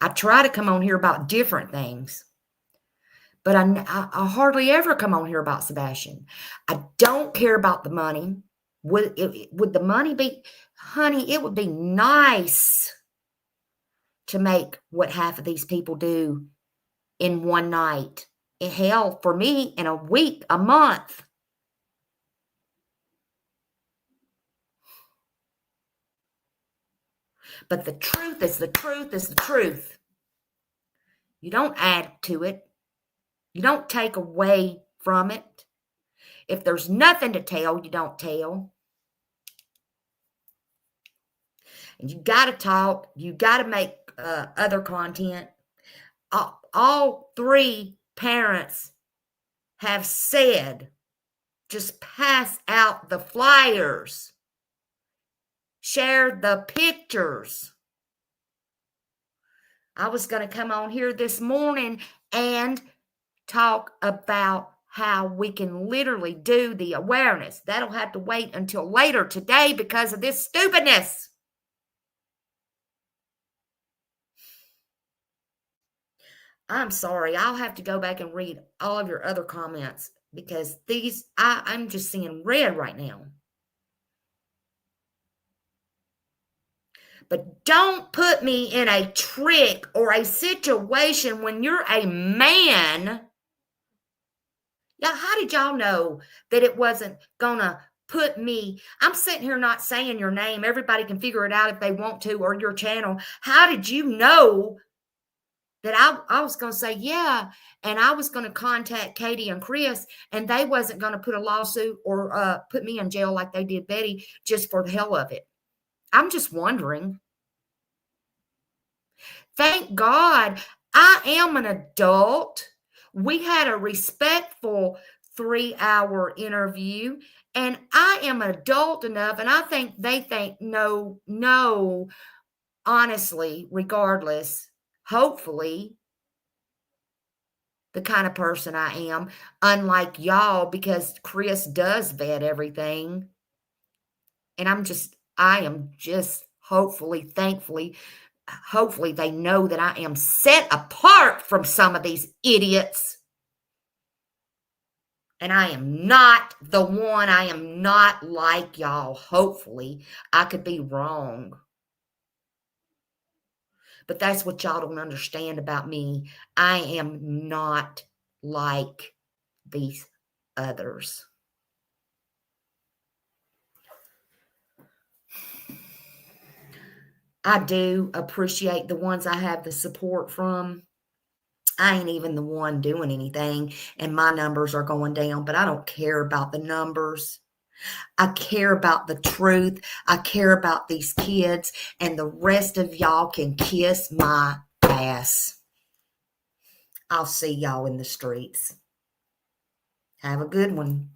I try to come on here about different things, but I hardly ever come on here about Sebastian. I don't care about the money. Would the money be, honey, it would be nice to make what half of these people do in one night. Hell, for me, in a week, a month. But the truth is the truth is the truth. You don't add to it. You don't take away from it. If there's nothing to tell, you don't tell. And you got to talk. You got to make other content. All three parents have said, just pass out the flyers. Share the pictures. I was going to come on here this morning and talk about how we can literally do the awareness. That'll have to wait until later today because of this stupidness. I'm sorry. I'll have to go back and read all of your other comments because these, I'm just seeing red right now. But don't put me in a trick or a situation when you're a man. Yeah, how did y'all know that it wasn't going to put me? I'm sitting here not saying your name. Everybody can figure it out if they want to, or your channel. How did you know that I was going to say, yeah, and I was going to contact Katie and Chris, and they wasn't going to put a lawsuit or put me in jail like they did Betty just for the hell of it? I'm just wondering. Thank God I am an adult. We had a respectful 3-hour interview, and I am adult enough, and I think they think, no, honestly, regardless, hopefully, the kind of person I am, unlike y'all, because Chris does vet everything. And I am just hopefully, thankfully, hopefully they know that I am set apart from some of these idiots. And I am not the one. I am not like y'all. Hopefully, I could be wrong. But that's what y'all don't understand about me. I am not like these others. I do appreciate the ones I have the support from. I ain't even the one doing anything, and my numbers are going down, but I don't care about the numbers. I care about the truth. I care about these kids, and the rest of y'all can kiss my ass. I'll see y'all in the streets. Have a good one.